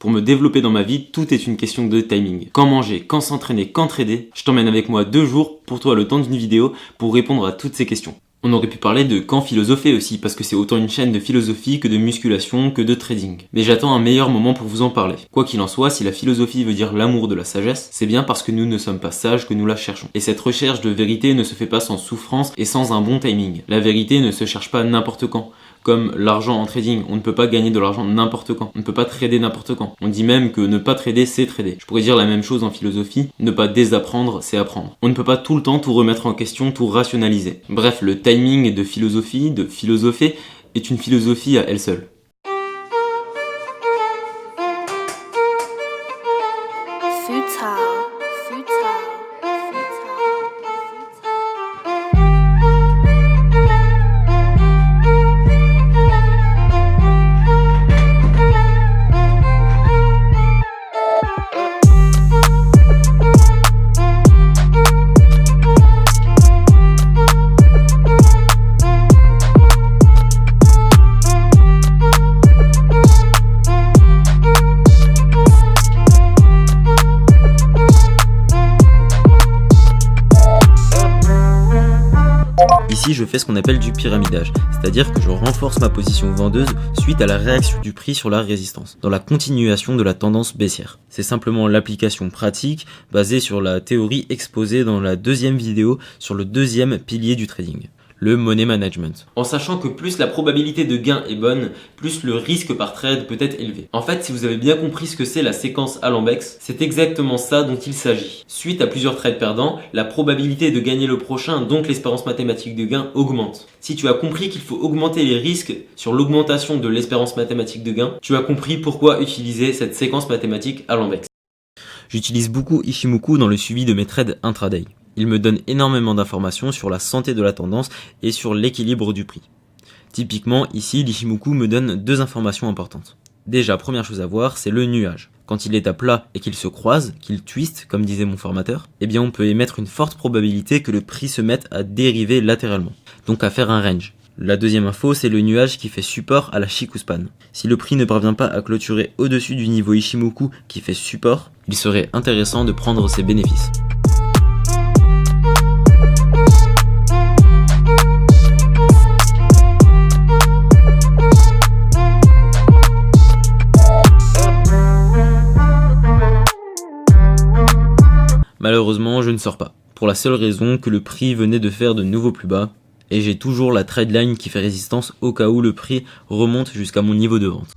Pour me développer dans ma vie, tout est une question de timing. Quand manger, quand s'entraîner, quand trader, je t'emmène avec moi 2 jours pour toi le temps d'une vidéo pour répondre à toutes ces questions. On aurait pu parler de quand philosopher aussi, parce que c'est autant une chaîne de philosophie que de musculation que de trading. Mais j'attends un meilleur moment pour vous en parler. Quoi qu'il en soit, si la philosophie veut dire l'amour de la sagesse, c'est bien parce que nous ne sommes pas sages que nous la cherchons. Et cette recherche de vérité ne se fait pas sans souffrance et sans un bon timing. La vérité ne se cherche pas n'importe quand. Comme l'argent en trading, on ne peut pas gagner de l'argent n'importe quand. On ne peut pas trader n'importe quand. On dit même que ne pas trader, c'est trader. Je pourrais dire la même chose en philosophie. Ne pas désapprendre, c'est apprendre. On ne peut pas tout le temps tout remettre en question, tout rationaliser. Bref, le timing de philosophie, de philosopher, est une philosophie à elle seule. Ici, je fais ce qu'on appelle du pyramidage, c'est-à-dire que je renforce ma position vendeuse suite à la réaction du prix sur la résistance, dans la continuation de la tendance baissière. C'est simplement l'application pratique basée sur la théorie exposée dans la deuxième vidéo sur le deuxième pilier du trading, le money management. En sachant que plus la probabilité de gain est bonne, plus le risque par trade peut être élevé. En fait, si vous avez bien compris ce que c'est la séquence Alambex, c'est exactement ça dont il s'agit. Suite à plusieurs trades perdants, la probabilité de gagner le prochain, donc l'espérance mathématique de gain, augmente. Si tu as compris qu'il faut augmenter les risques sur l'augmentation de l'espérance mathématique de gain, tu as compris pourquoi utiliser cette séquence mathématique Alambex. J'utilise beaucoup Ichimoku dans le suivi de mes trades intraday. Il me donne énormément d'informations sur la santé de la tendance et sur l'équilibre du prix. Typiquement, ici, l'Ichimoku me donne 2 informations importantes. Déjà, première chose à voir, c'est le nuage. Quand il est à plat et qu'il se croise, qu'il twist, comme disait mon formateur, eh bien on peut émettre une forte probabilité que le prix se mette à dériver latéralement, donc à faire un range. La deuxième info, c'est le nuage qui fait support à la Chikou-span. Si le prix ne parvient pas à clôturer au-dessus du niveau Ichimoku qui fait support, il serait intéressant de prendre ses bénéfices. Malheureusement, je ne sors pas, pour la seule raison que le prix venait de faire de nouveaux plus bas, et j'ai toujours la trade line qui fait résistance au cas où le prix remonte jusqu'à mon niveau de vente.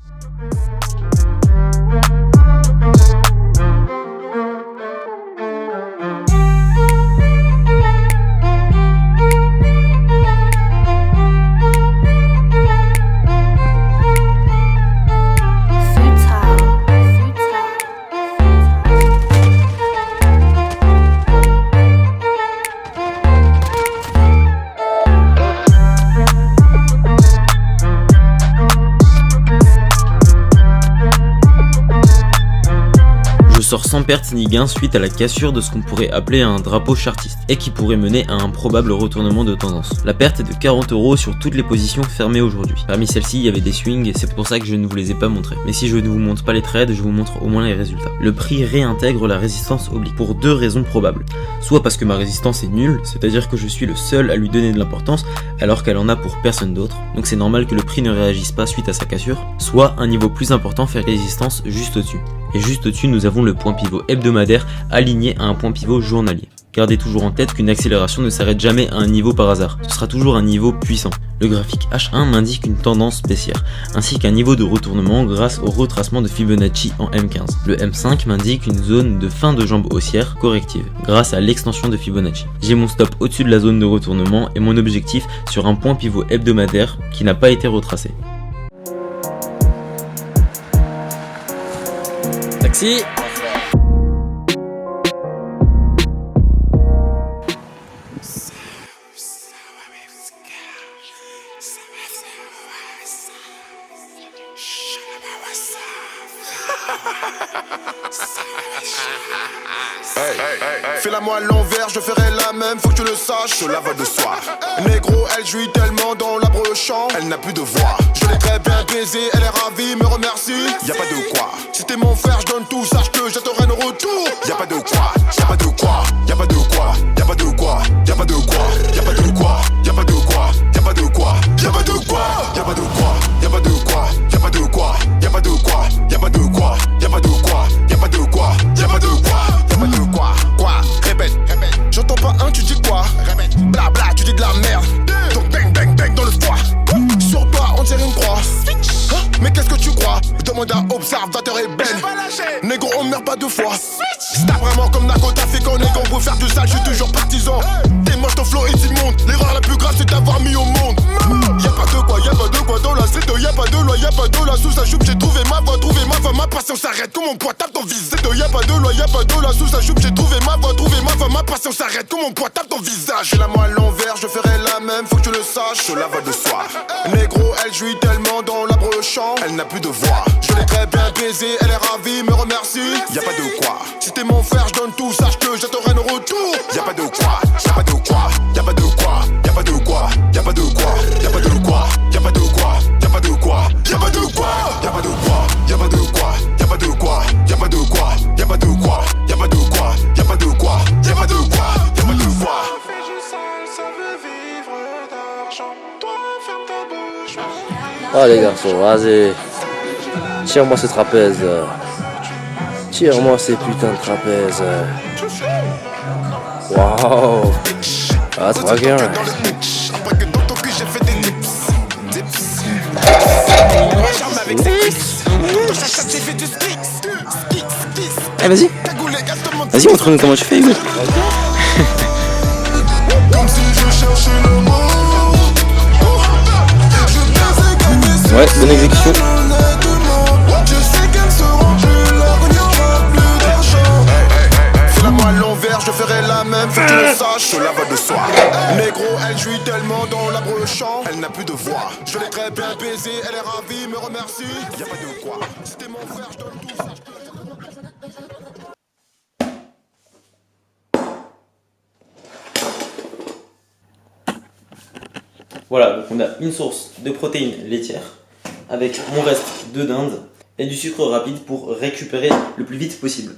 Sort sans perte ni gain suite à la cassure de ce qu'on pourrait appeler un drapeau chartiste et qui pourrait mener à un probable retournement de tendance. La perte est de 40 € sur toutes les positions fermées aujourd'hui. Parmi celles-ci, il y avait des swings et c'est pour ça que je ne vous les ai pas montrés. Mais si je ne vous montre pas les trades, je vous montre au moins les résultats. Le prix réintègre la résistance oblique pour 2 raisons probables. Soit parce que ma résistance est nulle, c'est-à-dire que je suis le seul à lui donner de l'importance alors qu'elle en a pour personne d'autre, donc c'est normal que le prix ne réagisse pas suite à sa cassure. Soit un niveau plus important fait résistance juste au-dessus. Et juste au-dessus, nous avons le point pivot hebdomadaire aligné à un point pivot journalier. Gardez toujours en tête qu'une accélération ne s'arrête jamais à un niveau par hasard, ce sera toujours un niveau puissant. Le graphique H1 m'indique une tendance baissière, ainsi qu'un niveau de retournement grâce au retracement de Fibonacci en M15. Le M5 m'indique une zone de fin de jambe haussière corrective, grâce à l'extension de Fibonacci. J'ai mon stop au-dessus de la zone de retournement et mon objectif sur un point pivot hebdomadaire qui n'a pas été retracé. Taxi! Fais-la moi à l'envers, je ferai la même, faut que tu le saches, je la vois de soir. Négro, elle jouit tellement dans la brochant, elle n'a plus de voix. l'ai très bien baisé, elle est ravie, me remercie. Y'a pas de quoi. Si t'es mon frère, je donne tout, sache que j'attendrai le retour. Y'a pas de quoi, y'a pas de quoi, y'a pas de quoi, y'a pas de quoi, y'a pas de quoi, y'a pas de quoi, y'a pas de quoi, y'a pas de quoi, y'a pas de quoi, y'a pas de quoi, y'a pas de quoi, y'a pas de quoi, y'a pas de quoi, y'a pas de quoi, y'a pas de quoi, y'a pas de quoi, y'a pas de quoi, y'a pas de quoi, quoi, répète, j'entends pas un, tu dis quoi, bla bla, tu dis de la merde, donc bang bang bang dans le foie, sur toi on tire une croix, hein, mais qu'est-ce que tu crois, demande à observateur et ben, négro on meurt pas deux fois, c'est vraiment comme Nakota fait qu'on est qu'on peut faire du sale, je suis toujours partisan, t'es moche ton flow est immonde, l'erreur la plus grave c'est d'avoir mis au monde, y'a pas de quoi, y'a pas de quoi dans la street, y'a pas de loi, y'a pas de loi, sous sa choupe j'ai trouvé ma voix, ma patience s'arrête, comme mon poids tape ton visage, y'a pas de loi, y'a pas de loi, sous sa choupe j'ai trouvé ma voix, ma patience s'arrête, comme mon poids tape ton visage, j'ai la main à l'envers, je ferai la même, faut que tu le saches, cela va de soi, négro elle jouit tellement dans la champ, elle n'a plus de voix, je l'ai très bien baisé, elle est ravie, me remercie, y'a pas de quoi, si t'es mon frère, je donne tout, sache que j'attendrai le retour, y'a pas de quoi, y'a pas de quoi, y'a pas de quoi, y'a pas de quoi, y'a pas de quoi, y'a pas de quoi, y'a pas de quoi, y'a pas de quoi, y'a pas de quoi, y'a pas de quoi, y'a pas de quoi, y'a pas de quoi, y'a pas de quoi, y'a pas de quoi, y'a pas de quoi, y'a pas de quoi, y'a pas de quoi, y'a pas de quoi. Oh les garçons, vas-y, tire-moi ce trapèze, tire-moi ces putains de trapèzes. Waouh, ah trop bien. Eh vas-y, vas-y montre-nous comment tu fais Hugo. Ouais, bonne exécution. Fais-la-moi à l'envers, je ferai la même, faut que tu le saches, cela va de soi. Négro, elle jouit tellement dans la champ, elle n'a plus de voix. Je l'ai très bien baisé, elle est ravie, me remercie. Y'a pas de quoi, si t'es mon frère, je donne tout, sache que... Voilà, donc on a une source de protéines laitières avec mon reste de dinde et du sucre rapide pour récupérer le plus vite possible.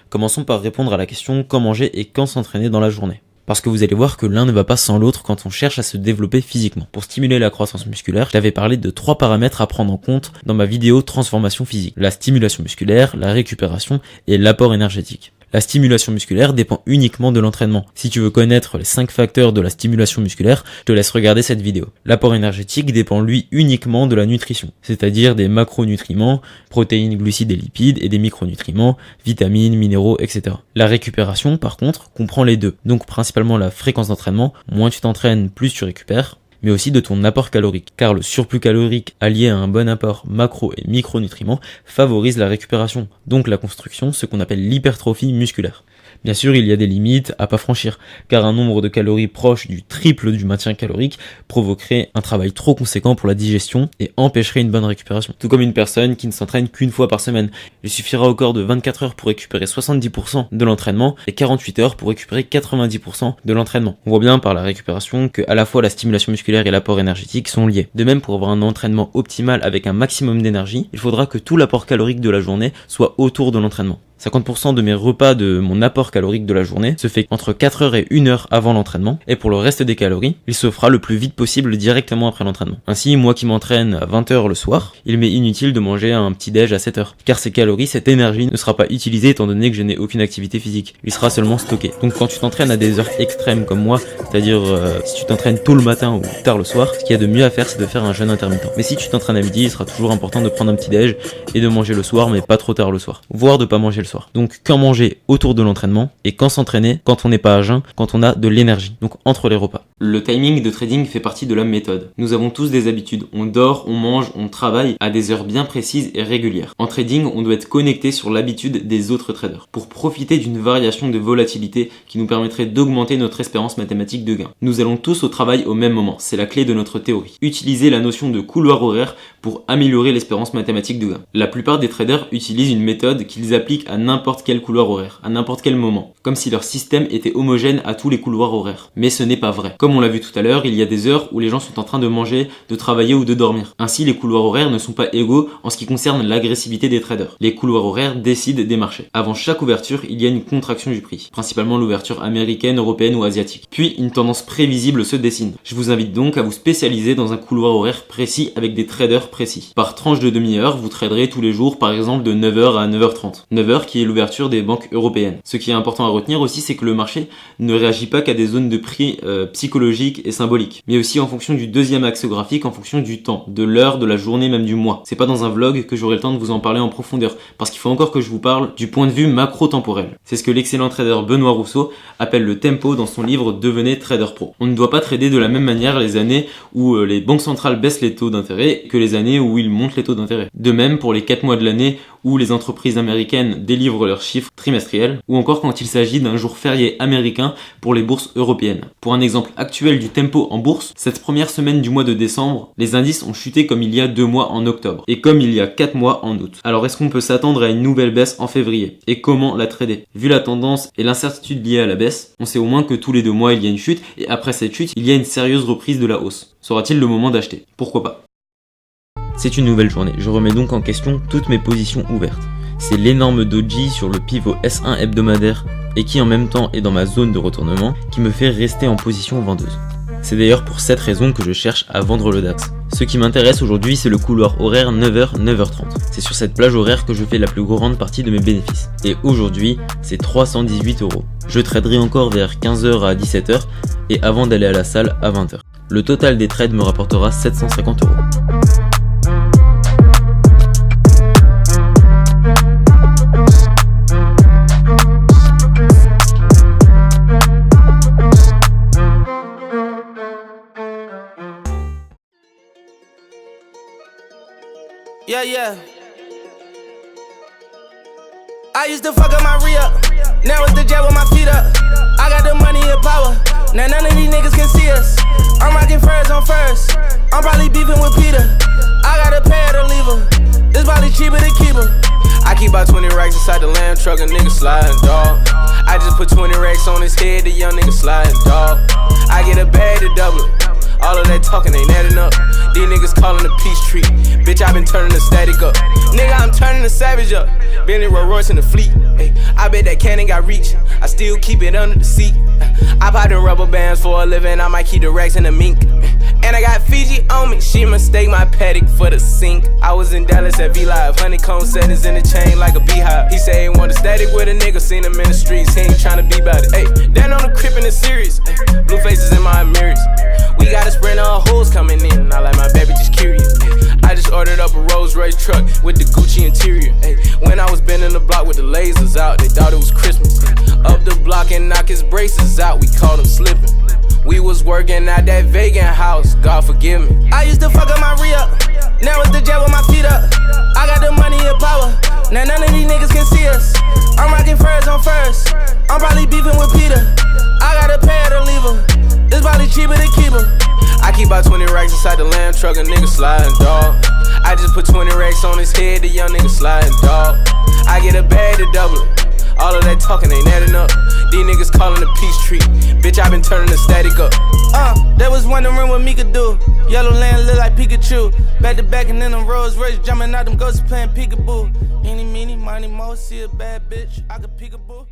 Commençons par répondre à la question quand manger et quand s'entraîner dans la journée. Parce que vous allez voir que l'un ne va pas sans l'autre quand on cherche à se développer physiquement. Pour stimuler la croissance musculaire, j'avais parlé de 3 paramètres à prendre en compte dans ma vidéo transformation physique. La stimulation musculaire, la récupération et l'apport énergétique. La stimulation musculaire dépend uniquement de l'entraînement. Si tu veux connaître les 5 facteurs de la stimulation musculaire, je te laisse regarder cette vidéo. L'apport énergétique dépend lui uniquement de la nutrition, c'est-à-dire des macronutriments, protéines, glucides et lipides, et des micronutriments, vitamines, minéraux, etc. La récupération, par contre, comprend les deux. Donc principalement la fréquence d'entraînement, moins tu t'entraînes, plus tu récupères, mais aussi de ton apport calorique, car le surplus calorique allié à un bon apport macro et micronutriments favorise la récupération, donc la construction, ce qu'on appelle l'hypertrophie musculaire. Bien sûr, il y a des limites à pas franchir, car un nombre de calories proche du triple du maintien calorique provoquerait un travail trop conséquent pour la digestion et empêcherait une bonne récupération. Tout comme une personne qui ne s'entraîne qu'une fois par semaine. Il suffira au corps de 24 heures pour récupérer 70% de l'entraînement et 48 heures pour récupérer 90% de l'entraînement. On voit bien par la récupération que à la fois la stimulation musculaire et l'apport énergétique sont liés. De même, pour avoir un entraînement optimal avec un maximum d'énergie, il faudra que tout l'apport calorique de la journée soit autour de l'entraînement. 50% de mes repas de mon apport calorique de la journée se fait entre 4 heures et 1 heure avant l'entraînement, et pour le reste des calories, il se fera le plus vite possible directement après l'entraînement. Ainsi, moi qui m'entraîne à 20 heures le soir, il m'est inutile de manger un petit déj à 7 heures, car ces calories, cette énergie ne sera pas utilisée étant donné que je n'ai aucune activité physique. Il sera seulement stocké. Donc quand tu t'entraînes à des heures extrêmes comme moi, c'est-à-dire si tu t'entraînes tôt le matin ou tard le soir, ce qu'il y a de mieux à faire, c'est de faire un jeûne intermittent. Mais si tu t'entraînes à midi, il sera toujours important de prendre un petit déj et de manger le soir, mais pas trop tard le soir, voire de pas manger le soir. Donc quand manger autour de l'entraînement et quand s'entraîner quand on n'est pas à jeun, quand on a de l'énergie, donc entre les repas. Le timing de trading fait partie de la méthode. Nous avons tous des habitudes. On dort, on mange, on travaille à des heures bien précises et régulières. En trading, on doit être connecté sur l'habitude des autres traders pour profiter d'une variation de volatilité qui nous permettrait d'augmenter notre espérance mathématique de gain. Nous allons tous au travail au même moment. C'est la clé de notre théorie. Utiliser la notion de couloir horaire pour améliorer l'espérance mathématique de gain. La plupart des traders utilisent une méthode qu'ils appliquent à à n'importe quel couloir horaire, à n'importe quel moment, comme si leur système était homogène à tous les couloirs horaires. Mais ce n'est pas vrai. Comme on l'a vu tout à l'heure, il y a des heures où les gens sont en train de manger, de travailler ou de dormir. Ainsi, les couloirs horaires ne sont pas égaux en ce qui concerne l'agressivité des traders. Les couloirs horaires décident des marchés. Avant chaque ouverture, il y a une contraction du prix, principalement l'ouverture américaine, européenne ou asiatique. Puis, une tendance prévisible se dessine. Je vous invite donc à vous spécialiser dans un couloir horaire précis avec des traders précis. Par tranche de demi-heure, vous traderez tous les jours, par exemple, de 9h à 9h30. 9h qui est l'ouverture des banques européennes. Ce qui est important à retenir aussi, c'est que le marché ne réagit pas qu'à des zones de prix psychologiques et symboliques, mais aussi en fonction du deuxième axe graphique, en fonction du temps, de l'heure, de la journée, même du mois. C'est pas dans un vlog que j'aurai le temps de vous en parler en profondeur, parce qu'il faut encore que je vous parle du point de vue macro-temporel. C'est ce que l'excellent trader Benoît Rousseau appelle le tempo dans son livre Devenez trader pro. On ne doit pas trader de la même manière les années où les banques centrales baissent les taux d'intérêt que les années où ils montent les taux d'intérêt. De même pour les 4 mois de l'année où les entreprises américaines délivrent leurs chiffres trimestriels, ou encore quand il s'agit d'un jour férié américain pour les bourses européennes. Pour un exemple actuel du tempo en bourse, cette première semaine du mois de décembre, les indices ont chuté comme il y a 2 mois en octobre, et comme il y a 4 mois en août. Alors est-ce qu'on peut s'attendre à une nouvelle baisse en février? Et comment la trader? Vu la tendance et l'incertitude liée à la baisse, on sait au moins que tous les 2 mois il y a une chute, et après cette chute, il y a une sérieuse reprise de la hausse. Sera-t-il le moment d'acheter? Pourquoi pas? C'est une nouvelle journée, je remets donc en question toutes mes positions ouvertes. C'est l'énorme doji sur le pivot S1 hebdomadaire et qui en même temps est dans ma zone de retournement qui me fait rester en position vendeuse. C'est d'ailleurs pour cette raison que je cherche à vendre le DAX. Ce qui m'intéresse aujourd'hui, c'est le couloir horaire 9h, 9h30. C'est sur cette plage horaire que je fais la plus grande partie de mes bénéfices. Et aujourd'hui, c'est 318 €. Je traderai encore vers 15h à 17h et avant d'aller à la salle à 20h. Le total des trades me rapportera 750 €. Yeah. I used to fuck up my re-up. Now it's the jet with my feet up. I got the money and power. Now none of these niggas can see us. I'm rocking furs on first. I'm probably beefing with Peter. I got a pair to leave her. It's probably cheaper to keep her. I keep about 20 racks inside the lamb truck, a nigga sliding, dog. I just put 20 racks on his head, the young nigga sliding, dog. I get a bag to double it. All of that talking ain't adding up. These niggas calling the peace tree. Bitch, I been turning the static up. Nigga, I'm turning the savage up. Bentley Rolls Royce in the fleet. Ay, I bet that cannon got reach. I still keep it under the seat. I pop them rubber bands for a living. I might keep the racks in the mink. And I got Fiji on me. She mistake my paddock for the sink. I was in Dallas at V-Live. Honeycomb settings in the chain like a beehive. He say he want a static with a nigga. Seen him in the streets. He ain't tryna be about it. Ay, down on the crib in the series. Blue faces in my mirrors. We got a sprint of hoes coming in. I like my baby just curious. I just ordered up a Rolls Royce truck with the Gucci interior. When I was bending the block with the lasers out, they thought it was Christmas. Up the block and knock his braces out. We caught him slipping. We was working at that vegan house, God forgive me. I used to fuck up my re-up, now it's the jet with my feet up. I got the money and power, now none of these niggas can see us. I'm rocking furs on first, I'm probably beefing with Peter. I got a pair to leave her, it's probably cheaper to keep her. I keep about 20 racks inside the lamb truck, a nigga sliding, dog. I just put 20 racks on his head, the young nigga sliding, dog. I get a bag to double it. All of that talking ain't adding up. These niggas calling the peace tree. Bitch, I been turning the static up. They was wondering what me could do. Yellow land look like Pikachu. Back to back and then them Rolls Royce jumping out them ghosts playing peekaboo. Eeny, meeny, miny, mo, see a bad bitch, I could peekaboo.